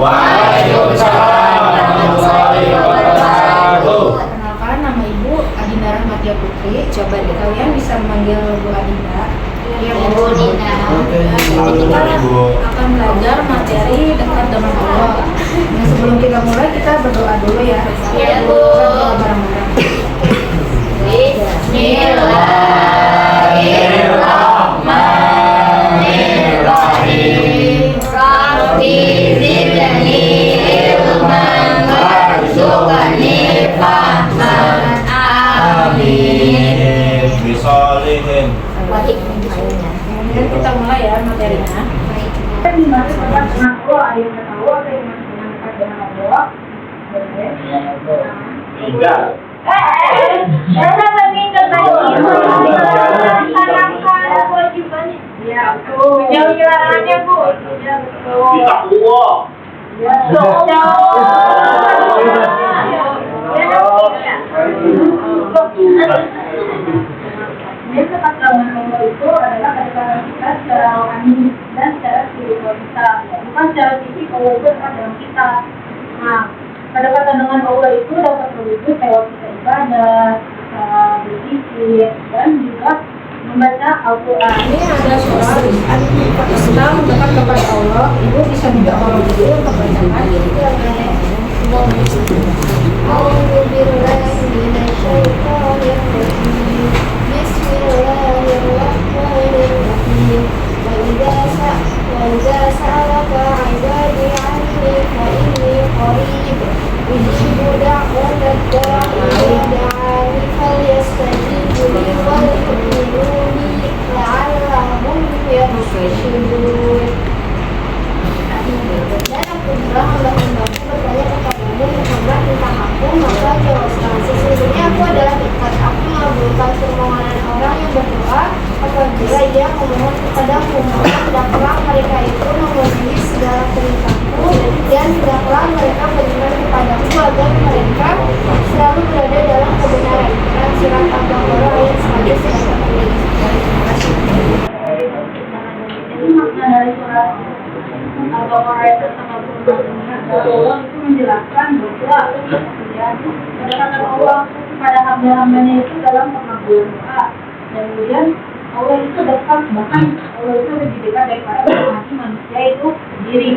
Waalaikumsalam warahmatullahi wabarakatuh. Perkenalkan, nama Ibu Adinda Rahmatia Putri. Coba deh kalian bisa memanggil Bu Adinda. Ya, Bu Dina. Jadi kita akan belajar materi dekat dengan Allah. Nah, sebelum kita mulai kita berdoa dulu ya. Ya, Bu. Kita berdoa bareng-bareng. Bismillahirrahmanirrahim. Rabbi zidni ilman warzuqni fahman. Amin. Bisolihin. Wajib. Kemudian kita mulai ya materinya. Dimana tempat dengan Allah, ayat kata Allah, atau yang dekat dengan Allah. Tiga. Saya meninggal lagi. Melaksanakan kewajibannya. Ya, betul. Menjauhi larangannya, Bu. Ya, betul. Kita kuwo. Ya, Jadi tempat dengan Allah itu adalah kedekatan kita secara rohani dan secara spiritual kita, bukan secara fisik. Allah itu dekat dalam kita. Nah, kedekatan dengan Allah itu dapat terwujud lewat kita ibadah, berzikir, dan juga membaca Al-Quran. Ini ada surat Islam dekat kepada Allah. Ibu bisa minta tolong dulu untuk bacakan. A'udzu billahi minasyaitonir rajim. Bismillahirrahmanirrahim. Wa idza sa'alaka 'ibadi 'anni fa inni qarib. Ujibu da'watad da'i idza da'ani falyastajibu li wal yu'minu bi la'allahum yarshudun. Dan apabila hamba-hambaku bertanya kepadamu Muhammad tentang aku, maka jawablah, sesungguhnya aku adalah dekat. Aku mengabulkan permohonan orang yang berdoa apabila ia memohon kepadaku. Maka hendaklah mereka itu memenuhi segala perintahku, dan hendaklah mereka beriman kepadaku agar mereka selalu berada dalam kebenaran. Dan surat Al-Baqarah ayat 191. Jadi makna dari surat Al-Baqarah ayat 191 Allah itu menjelaskan bahwa kedekatan Allah kepada hamba-hambanya itu dalam pengabulan doa. Dan kemudian Allah itu dekat, bahkan Allah itu lebih dekat daripada hati manusia itu sendiri.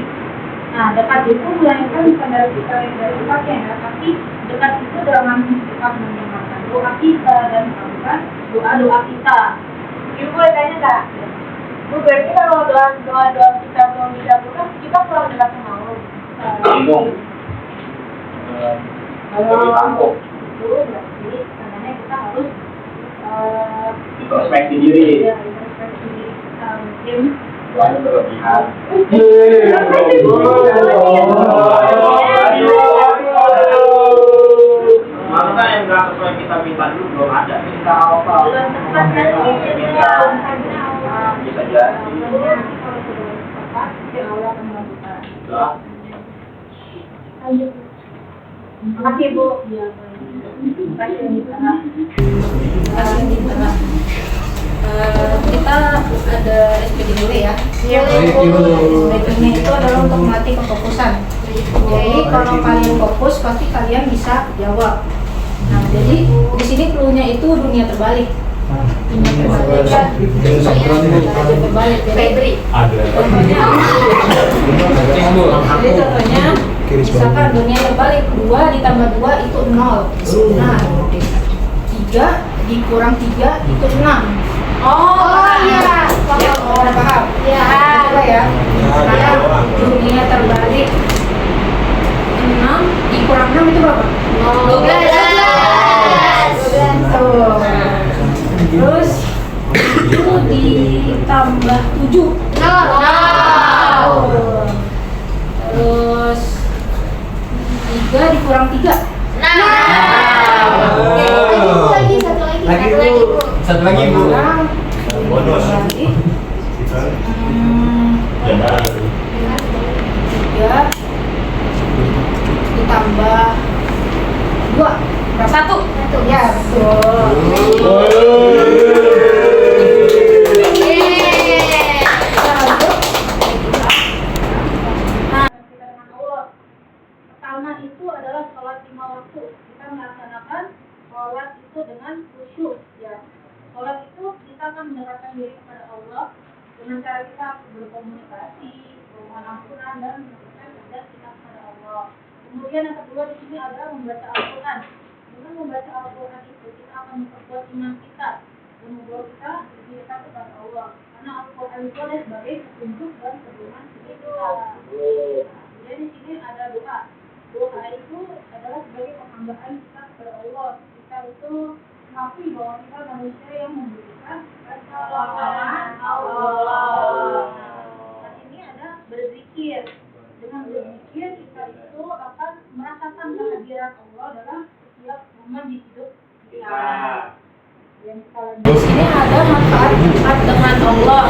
Nah, dekat itu melahirkan bukan dari kita yang dari sifatnya ya, tapi dekat itu dalam sifat mendengarkan doa kita dan melakukan doa-doa kita. Ibu boleh tanya nggak? Bu, berarti kalau doa-doa kita belum dikabulkan, kita kurang dekat sama Allah. Kampung. Kalau itu berarti sebenarnya kita harus Introspeksi diri. ya, introspeksi mungkin Doanya berlebihan. Maka yang nggak sesuai kita minta dulu belum ada. Minta apa? belum tepat kan Minta. Bisa jadi. Allah akan melakukan. Lah. Lanjut. Terima kasih, Bu. Terima kasih. Kita ada SPD dulu ya. SPD-nya itu adalah untuk melatih kefokusan. Jadi kalau kalian fokus pasti kalian bisa jawab. Nah, jadi di sini clue-nya itu dunia terbalik. Dunia terbalik kan? Dunia terbalik. Jadi contohnya misalkan dunia terbalik 2 ditambah 2 itu 0. Nah, 3 dikurang 3 itu 6. Iya. Paham? Ya. Coba ya. Nah, dunia terbalik 6 dikurang 6 itu berapa? 12. Tuh. Terus 7 ditambah 7. Terus 3 dikurang 3. Satu lagi, Bu. Sekarang Bonus. lagi. Jangan. 3 ditambah 2 berapa? 1. Ya, betul. Kita lanjut. Nah, sholat itu dengan khusyuk ya. Sholat itu kita akan mendekatkan diri kepada Allah dengan cara kita berkomunikasi, memohon ampunan dan menunjukkan kepada kita kepada Allah. Kemudian yang kedua di sini adalah membaca Al-Quran. Dengan membaca Al-Quran itu kita akan memperkuat iman kita dan membawa kita lebih dekat kepada Allah. Karena Al-Quran itu adalah sebagai petunjuk dan pedoman kita. Kemudian di sini ada doa. Doa itu adalah sebagai penghambaan kita kepada Allah. Kita itu mengakui bahwa kita manusia yang membutuhkan pertolongan Allah. Dan ini ada berzikir. Dengan berzikir kita itu akan merasakan kehadiran Allah dalam setiap momen di hidup kita. Di sini ada manfaat dekat dengan Allah.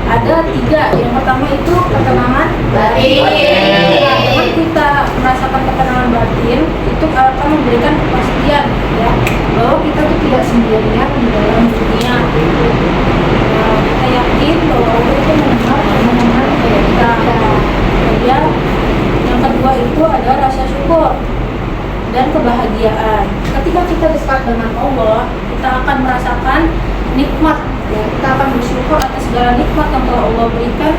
Ada 3. Yang pertama itu ketenangan batin. Nah, dengan kita merasakan ketenangan batin, itu akan memberikan kepastian ya bahwa kita tuh tidak sendirian di dalam dunia. Nah, kita yakin bahwa Allah itu mendengar permohonan kita. Kemudian yang kedua itu ada rasa syukur dan kebahagiaan. Ketika kita dekat dengan Allah, kita akan merasakan nikmat ya. Kita akan bersyukur atas segala nikmat yang telah Allah berikan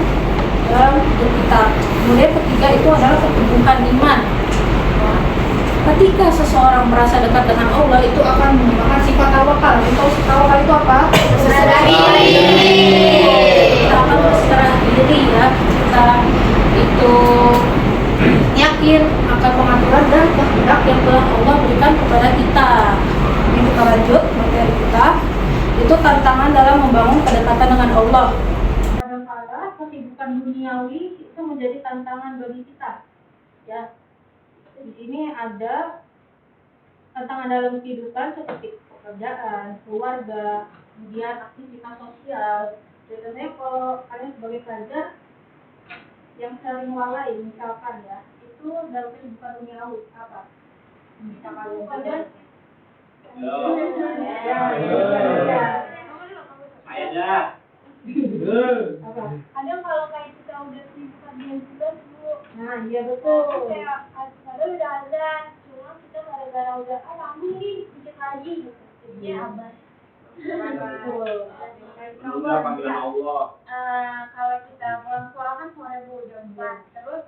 dalam hidup kita. Kemudian ketiga itu adalah pertumbuhan iman. Nah, ketika seseorang merasa dekat dengan Allah, itu akan mengembangkan sifat tawakal. Tawakal itu apa? Berserah diri. Kita akan berserah diri ya. Kita itu yakin akan pengaturan dan kehendak yang telah Allah berikan kepada kita. Ini kita lanjut materi kita. Itu tantangan dalam membangun kedekatan dengan Allah. Kadang-kadang kesibukan duniawi itu menjadi tantangan bagi kita. Ya, di sini ada tantangan dalam kehidupan seperti pekerjaan, keluarga, kemudian aktivitas sosial. Biasanya kalau kalian sebagai pelajar yang sering lalai, misalkan ya, itu dalam kehidupan duniawi apa? Bisa kalian Ayahnya. Kadang kalau kayak kita udah sibuk dengan tugas bu, Nah, iya betul. kayak kadang udah azan, cuma kita gara-gara udah lampu nih dikit lagi gitu, jadinya abas. Menunda panggilan Allah. Kalau kita pulang sekolah kan sore bu jam 4, terus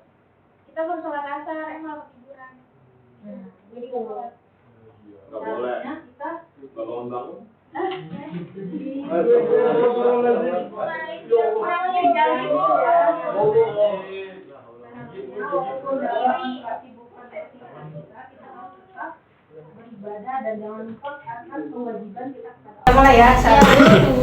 kita baru sholat asar, malah ketiduran. Jadi kalau Nggak boleh. kita Nggak bangun-bangun. beribadah dan jangan lupa akan kewajiban kita kepada Kita mulai ya. 1, 2,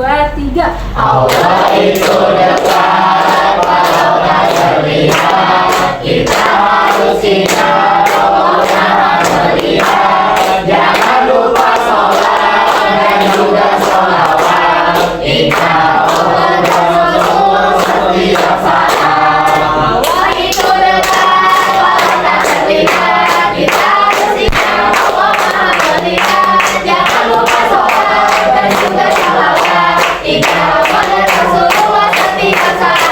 3. Allah itu dekat, walau tak terlihat. Kita harus ingat, Allah maha melihat. Jangan lupa sholat dan juga sholawat. Inna Allah dan Rasul setiap saat. Allah itu dekat, walau tak terlihat. Kita harus ingat, Allah maha melihat. Jangan lupa sholat dan juga sholawat. Inna Allah dan Rasulullah setiap saat.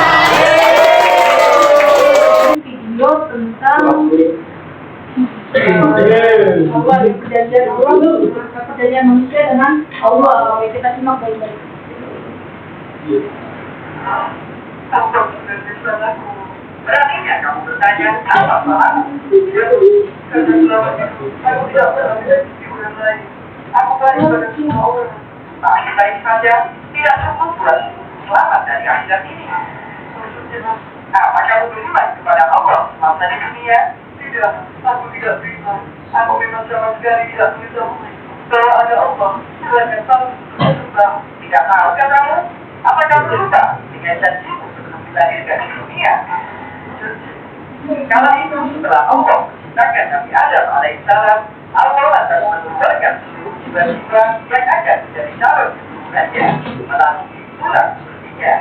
video tentang Allah, perjanjian Allah, perjanjian manusia dengan Allah. Oke, kita simak baik-baik. Beraninya kamu bertanya apa Tuhan? Karena selamanya aku tidak pernah menjadi orang lain. Aku balik pada semua orang. Baik-baik saja, tidak cukup pula selamat dari akhirat ini. Apa kamu beriman kepada Allah semasa di dunia? Tidak, aku tidak beriman. Aku memang sama sekali tidak mengetahui bahwa ada Allah. Silakan tahu, sebab tidak tahu kamu? Apa kamu lupa dengan janjimu sebelum dilahirkan di dunia? Kala itu setelah Allah menciptakan Nabi Adam alaihissalam, Allah lantas menumbuhkan seluruh jiwa-jiwa yang ada dari calon keturunannya melalui tulang sepertinya.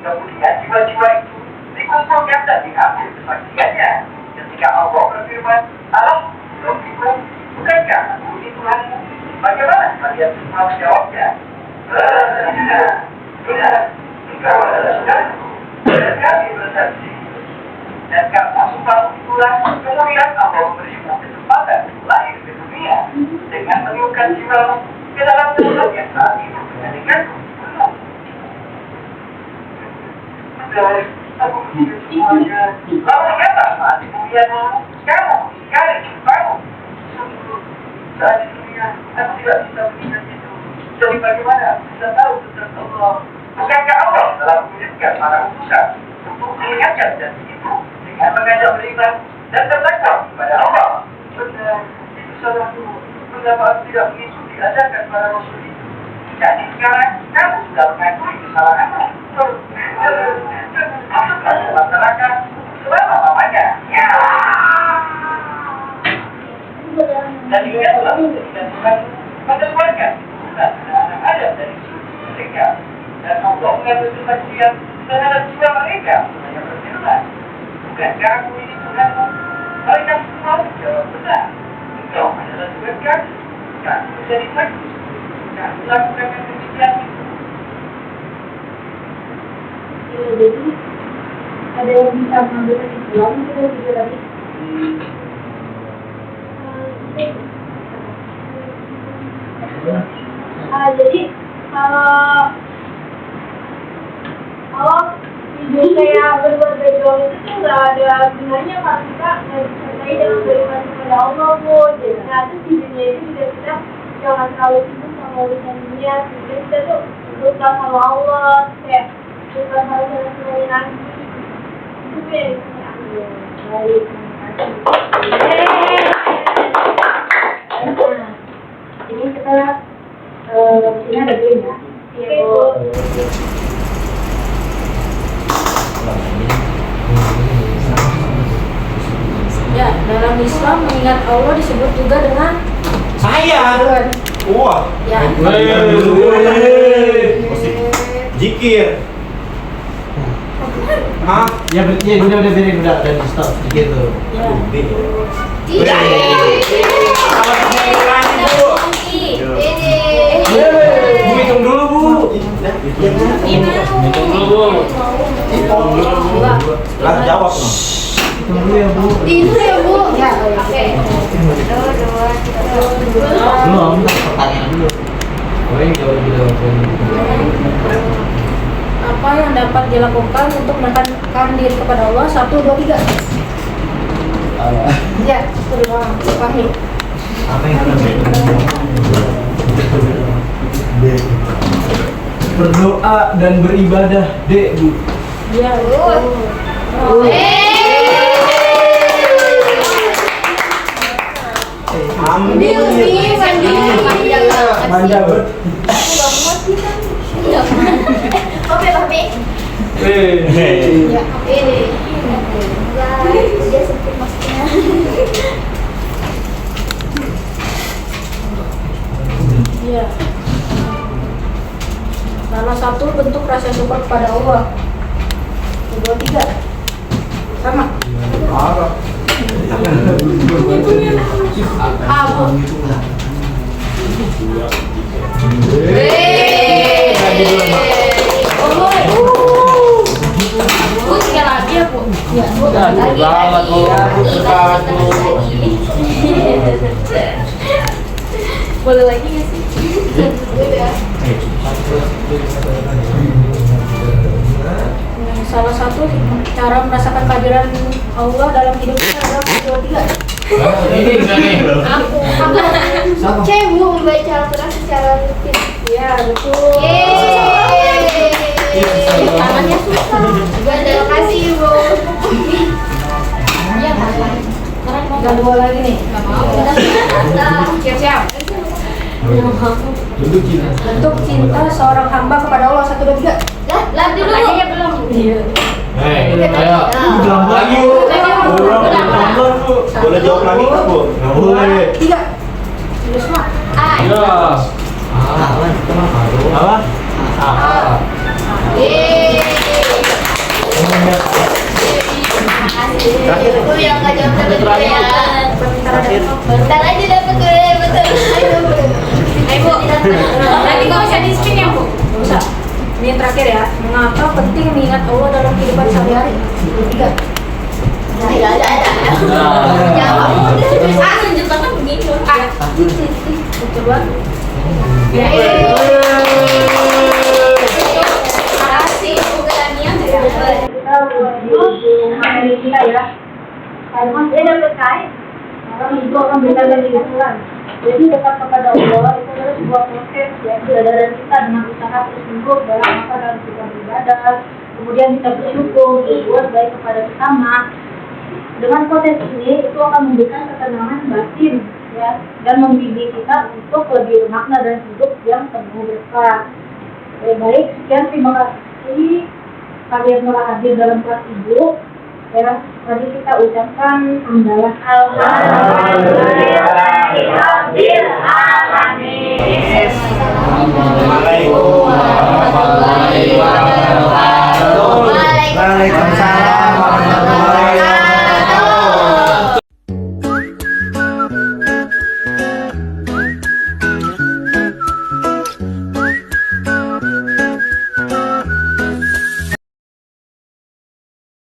Kemudian jiwa-jiwa itu dikumpulkan dan diambil kebagiannya. Ketika Allah berfirman, Allah Rabbikum, bukankah aku ini Tuhanmu? Bagaimana kalian semua menjawabnya? Benar, engkau adalah Tuhanku, dan kami bersaksi. Dan karena sumpah itulah, kemudian Allah memberimu kesempatan lahir kedua dunia dengan meniupkan jiwamu ke dalam Tuhan yang saat ini dengan aku hidup semuanya. Lalu kata saat di dunia kamu cari jiwamu. Saat di dunia aku tidak bisa mengingat itu. Jadi bagaimana bisa tahu tentang Allah? Bukankah Allah telah mengirimkan para utusan untuk mengingatkan janji itu dengan mengajak beriman dan bertakwa kepada Allah? Benar, itu salahku. Mengapa tidak mengikuti ajakan para rasul itu? Jadi sekarang kamu sudah mengakui kesalahanmu. Masuklah ke masyarakat selama-lamanya. Ya. Dan ingatlah ketika Tuhan mengeluarkan bukan anak Adam dari sujud mereka. Dan Allah mengambil kesaksian terhadap jiwa mereka semuanya berfirman, bukankah aku ini Tuhanmu? Mereka semua menjawab benar. Engkau adalah Tuhan kami. Kami menjadi saksi. Kami lakukan yang demikian itu. Jadi ada yang bisa mengambil kesimpulan gitu juga tadi. Jadi kalau hidup kayak berbuat baik itu tuh nggak ada gunanya kalau kita nggak disertai dengan beriman kepada Allah pun. Jadi terus di dunia itu juga kita jangan terlalu sibuk sama urusan dunia. Jadi kita tuh lupa sama Allah, kayak lupa sama semuanya nanti. Itu yang bisa ambil dari Ini kita sini ada game ya. Oke, Bu. Ya, dalam Islam mengingat Allah disebut juga dengan Saya. Wah. ya. Jikir. Hah? Ya berarti ya udah biarin udah dan stop sedikit tuh. Ya. Tidak. Bu, hitung dulu, Bu. Hitung dulu, Bu. Lah, jawab dong. Hitung dulu ya, Bu. Itu ya Bu. Ya, Oke. Belum, pertanyaan dulu. Oh, ini jauh lebih jauh. apa yang dapat dilakukan untuk mendekatkan diri kepada Allah? 1, 2, 3. Ya, berdoa. Pahit. Apa yang ada? Berdoa dan beribadah, D, Bu. Ya, Amin. Manja banget. Oke, Papi. ya. Ini. Dia sempit maksudnya. Ya. Salah satu bentuk rasa syukur kepada Allah. 1, 2, 3. Sama. Bu, tinggal lagi ya, Bu. Ya, Selamat, Bu. Boleh lagi nggak sih? Udah. salah satu cara merasakan kehadiran Allah dalam hidup kita adalah 1, 2, 3. Ini enggak nih. Aku. Cek Bu membaca Al-Quran secara rutin. Ya, betul. Yeay. Tangannya susah. Terima kasih Bu. Iya, Tinggal 2 lagi nih. Siap-siap. Bentuk cinta seorang hamba kepada Allah. 1, 2, 3. Lah dulu. Pertanyaannya belum. Iya. Ayo. Belum lagi, Bu. Boleh jawab lagi nggak, Bu? Nggak boleh. 3. Sudah semua. Ya. Apa? Yeay. Terakhir. Bu yang nggak jawab dapat gue ya. Bentar aja dapat gue, betul. Ayo Bu. Nanti nggak usah di spin ya Bu. Nggak usah. Ini yang terakhir ya. Mengapa penting mengingat Allah dalam kehidupan sehari-hari? 3. Ada. Jawab. Tunjuk tangan begini. Coba. Makasih Bu Grania. Kita buat di materi kita ya. Kalau dia dapat kain, maka itu akan berikan lagi Tuhan. Jadi dekat kepada Allah itu adalah sebuah proses ya, kesadaran kita dengan usaha tersebut dalam masa dalam kita beribadah, kemudian kita bersyukur, berbuat baik kepada sesama. Dengan proses ini itu akan memberikan ketenangan batin ya, dan membimbing kita untuk lebih bermakna dan hidup yang penuh berkah. Baik, sekian, terima kasih kalian telah hadir dalam kelas ibu. Ya, tadi kita ucapkan hamdalah. Alhamdulillah.